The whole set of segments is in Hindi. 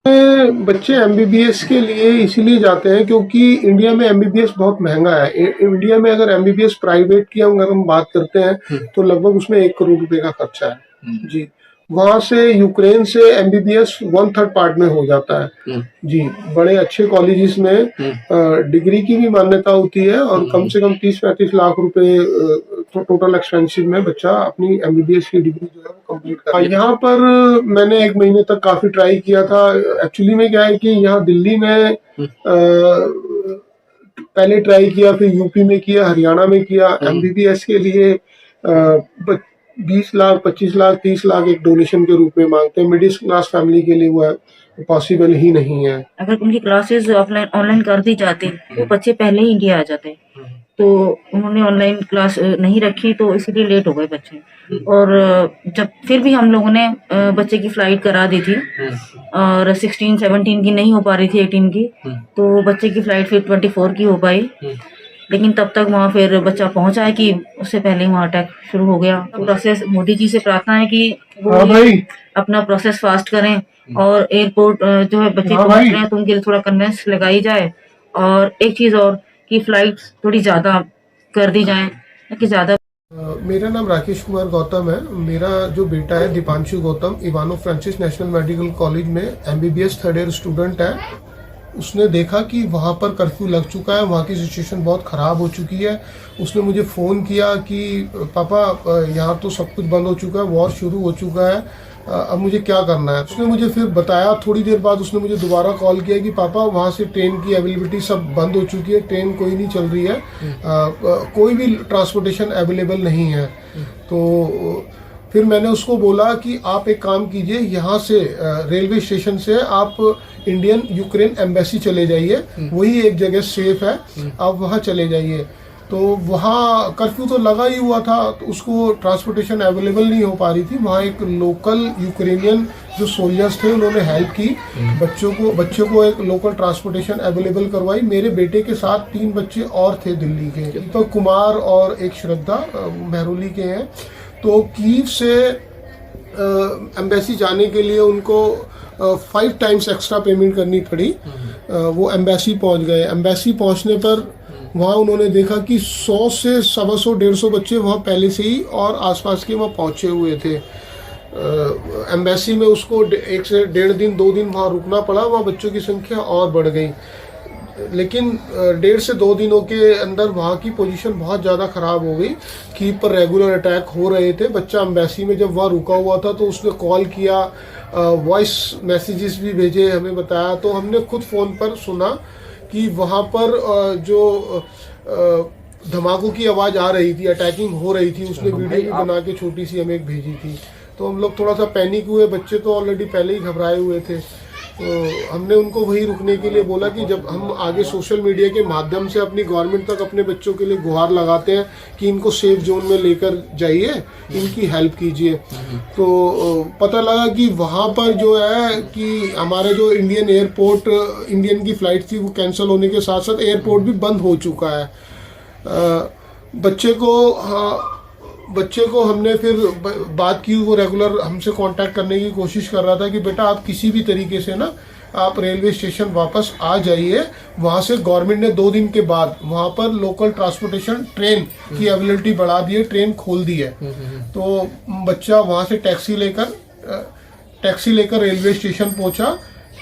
बच्चे एमबीबीएस के लिए इसीलिए जाते हैं क्योंकि इंडिया में एमबीबीएस बहुत महंगा है। इंडिया में अगर एमबीबीएस प्राइवेट की अगर हम बात करते हैं तो लगभग उसमें 1 करोड़ रुपए का खर्चा है जी। वहां से यूक्रेन से एमबीबीएस 1/3 पार्ट में हो जाता है जी। बड़े अच्छे कॉलेजेस में डिग्री की भी मान्यता होती है और कम से कम 30-35 लाख रुपए टोटल एक्सपेंसिव में बच्चा अपनी एमबीबीएस की डिग्री जो है वो कंप्लीट कर। यहाँ पर मैंने 1 महीने तक काफी ट्राई किया था। एक्चुअली में क्या है कि यहाँ दिल्ली में पहले ट्राई किया, फिर यूपी में किया, हरियाणा में किया। एमबीबीएस के लिए 20 लाख, 25 लाख, 30 लाख एक डोनेशन के रूप में मांगते हैं। मिडिल क्लास फैमिली के लिए वो पॉसिबल ही नहीं है। अगर उनकी क्लासेस ऑफलाइन ऑनलाइन कर दी जाती तो बच्चे पहले ही इंडिया आ जाते, तो उन्होंने ऑनलाइन क्लास नहीं रखी तो इसीलिए लेट हो गए बच्चे। और जब फिर भी हम लोगों ने बच्चे की फ्लाइट करा दी थी और 16-17 की नहीं हो पा रही थी, 18 की, तो बच्चे की फ्लाइट फिर 24 की हो पाई। लेकिन तब तक वहाँ फिर बच्चा पहुंचा है कि उससे पहले ही वहाँ अटैक शुरू हो गया। तो प्रोसेस मोदी जी से प्रार्थना है कि वो अपना प्रोसेस फास्ट करें और एयरपोर्ट जो है बच्चे पहुंच रहे हैं तो उनके लिए थोड़ा कन्वेंस लगाई जाए। और एक चीज और कि फ्लाइट्स थोड़ी ज्यादा कर दी जाए कि ज्यादा। मेरा नाम राकेश कुमार गौतम है। मेरा जो बेटा है Deepanshu Gautam, इवानो Francis national medical college में एमबीबीएस 3rd ईयर स्टूडेंट है। उसने देखा कि वहाँ पर कर्फ्यू लग चुका है, वहाँ की सिचुएशन बहुत ख़राब हो चुकी है। उसने मुझे फ़ोन किया कि पापा यहाँ तो सब कुछ बंद हो चुका है, वॉर शुरू हो चुका है, अब मुझे क्या करना है। उसने मुझे फिर बताया। थोड़ी देर बाद उसने मुझे दोबारा कॉल किया कि पापा वहाँ से ट्रेन की अवेलेबिलिटी सब बंद हो चुकी है, ट्रेन कोई नहीं चल रही है, कोई भी ट्रांसपोर्टेशन अवेलेबल नहीं है। तो फिर मैंने उसको बोला कि आप एक काम कीजिए, यहाँ से रेलवे स्टेशन से आप इंडियन यूक्रेन एम्बेसी चले जाइए, वही एक जगह सेफ है, आप वहाँ चले जाइए। तो वहाँ कर्फ्यू तो लगा ही हुआ था, तो उसको ट्रांसपोर्टेशन अवेलेबल नहीं हो पा रही थी। वहाँ एक लोकल यूक्रेनियन जो सोल्जर्स थे उन्होंने हेल्प की, बच्चों को एक लोकल ट्रांसपोर्टेशन अवेलेबल करवाई। मेरे बेटे के साथ 3 बच्चे और थे दिल्ली के, दीपक कुमार और एक श्रद्धा, महरौली के हैं। तो कीव से एम्बेसी जाने के लिए उनको 5 टाइम्स एक्स्ट्रा पेमेंट करनी पड़ी। वो एम्बेसी पहुंच गए। एम्बेसी पहुंचने पर वहाँ उन्होंने देखा कि 100 से 125 150 बच्चे वहाँ पहले से ही और आसपास के वहाँ पहुँचे हुए थे। एम्बेसी में उसको 1 से 1.5 दिन 2 दिन वहाँ रुकना पड़ा। वहाँ बच्चों की संख्या और बढ़ गई, लेकिन 1.5 से 2 दिनों के अंदर वहाँ की पोजीशन बहुत ज़्यादा ख़राब हो गई। कीव पर रेगुलर अटैक हो रहे थे। बच्चा एम्बेसी में जब वहाँ रुका हुआ था तो उसने कॉल किया, वॉइस मैसेजेस भी भेजे, हमें बताया। तो हमने खुद फ़ोन पर सुना कि वहाँ पर जो धमाकों की आवाज़ आ रही थी, अटैकिंग हो रही थी। उसने वीडियो भी बना के छोटी सी हमें एक भेजी थी। तो हम लोग थोड़ा सा पैनिक हुए, बच्चे तो ऑलरेडी पहले ही घबराए हुए थे। तो हमने उनको वही रुकने के लिए बोला कि जब हम आगे सोशल मीडिया के माध्यम से अपनी गवर्नमेंट तक अपने बच्चों के लिए गुहार लगाते हैं कि इनको सेफ जोन में लेकर जाइए, इनकी हेल्प कीजिए। तो पता लगा कि वहाँ पर जो है कि हमारे जो इंडियन की फ़्लाइट थी वो कैंसिल होने के साथ साथ एयरपोर्ट भी बंद हो चुका है। बच्चे को हमने फिर बात की, वो रेगुलर हमसे कांटेक्ट करने की कोशिश कर रहा था कि बेटा आप किसी भी तरीके से ना आप रेलवे स्टेशन वापस आ जाइए। वहाँ से गवर्नमेंट ने 2 दिन के बाद वहाँ पर लोकल ट्रांसपोर्टेशन ट्रेन की अवेलेबिलिटी बढ़ा दी है, ट्रेन खोल दी है। तो बच्चा वहाँ से टैक्सी लेकर रेलवे स्टेशन पहुँचा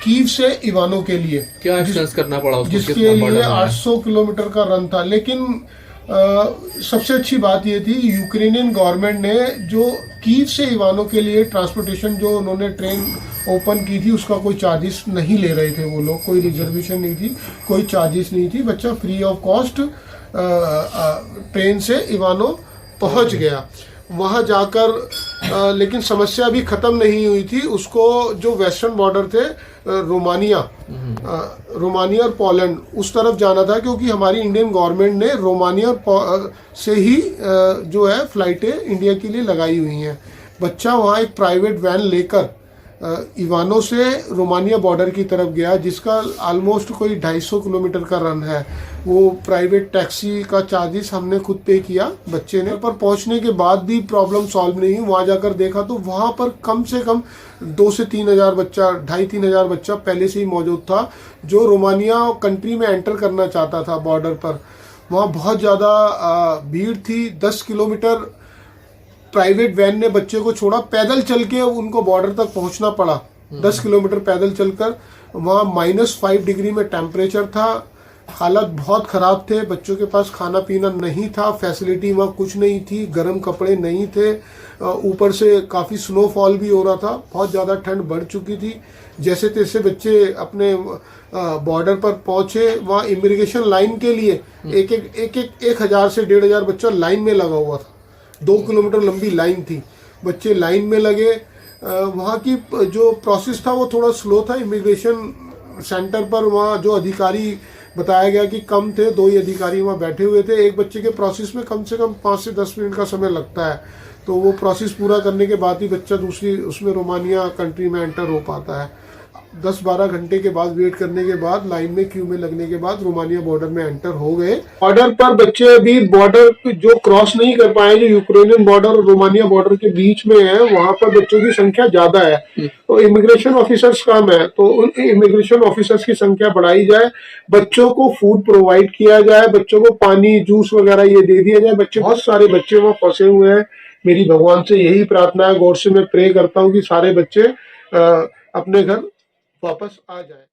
कीव से इवानो के लिए। क्या एक्सपेंस करना पड़ा उसको, जिसके लिए 800 किलोमीटर का रन था। लेकिन सबसे अच्छी बात ये थी यूक्रेनियन गवर्नमेंट ने जो कीव से इवानो के लिए ट्रांसपोर्टेशन जो उन्होंने ट्रेन ओपन की थी उसका कोई चार्जेस नहीं ले रहे थे वो लोग, कोई रिजर्वेशन नहीं थी, कोई चार्जेस नहीं थी। बच्चा फ्री ऑफ कॉस्ट ट्रेन से इवानो पहुंच गया। वहाँ जाकर लेकिन समस्या अभी ख़त्म नहीं हुई थी। उसको जो वेस्टर्न बॉर्डर थे रोमानिया और पोलैंड, उस तरफ जाना था क्योंकि हमारी इंडियन गवर्नमेंट ने रोमानिया से ही जो है फ़्लाइटें इंडिया के लिए लगाई हुई हैं। बच्चा वहाँ एक प्राइवेट वैन लेकर इवानो से रोमानिया बॉर्डर की तरफ गया, जिसका ऑलमोस्ट कोई 250 किलोमीटर का रन है। वो प्राइवेट टैक्सी का चार्जेस हमने खुद पे किया बच्चे ने। पर पहुंचने के बाद भी प्रॉब्लम सॉल्व नहीं हुई। वहां जाकर देखा तो वहां पर कम से कम 2 से 3 हजार बच्चा, 2,500-3 हजार बच्चा पहले से ही मौजूद था, जो रोमानिया कंट्री में एंटर करना चाहता था बॉर्डर पर। वहाँ बहुत ज़्यादा भीड़ थी। 10 किलोमीटर प्राइवेट वैन ने बच्चे को छोड़ा, पैदल चल के उनको बॉर्डर तक पहुंचना पड़ा। 10 किलोमीटर पैदल चलकर। वहाँ -5 डिग्री में टेम्परेचर था, हालत बहुत ख़राब थे। बच्चों के पास खाना पीना नहीं था, फैसिलिटी वहाँ कुछ नहीं थी, गर्म कपड़े नहीं थे, ऊपर से काफ़ी स्नोफॉल भी हो रहा था, बहुत ज़्यादा ठंड बढ़ चुकी थी। जैसे तैसे बच्चे अपने बॉर्डर पर पहुंचे। वहाँ इमिग्रेशन लाइन के लिए एक हजार से 1,500 बच्चा लाइन में लगा हुआ था। 2 किलोमीटर लंबी लाइन थी, बच्चे लाइन में लगे। वहाँ की जो प्रोसेस था वो थोड़ा स्लो था। इमिग्रेशन सेंटर पर वहाँ जो अधिकारी बताया गया कि कम थे, 2 ही अधिकारी वहाँ बैठे हुए थे। एक बच्चे के प्रोसेस में कम से कम 5 से 10 मिनट का समय लगता है, तो वो प्रोसेस पूरा करने के बाद ही बच्चा दूसरी उसमें रोमानिया कंट्री में एंटर हो पाता है। 10-12 घंटे के बाद वेट करने के बाद, लाइन में क्यू में लगने के बाद रोमानिया बॉर्डर में एंटर हो गए। बॉर्डर पर बच्चे अभी बॉर्डर जो क्रॉस नहीं कर पाए, जो यूक्रेनियन बॉर्डर और रोमानिया बॉर्डर के बीच में है, वहां पर बच्चों की संख्या ज्यादा है। तो इमिग्रेशन ऑफिसर्स कम है, तो उन इमिग्रेशन ऑफिसर्स की संख्या बढ़ाई जाए, बच्चों को फूड प्रोवाइड किया जाए, बच्चों को पानी जूस वगैरह ये दे दिया जाए। बच्चे, बहुत सारे बच्चे वहाँ फंसे हुए हैं। मेरी भगवान से यही प्रार्थना है, गॉड से मैं प्रे करता हूँ कि सारे बच्चे अपने घर वापस आ जाए।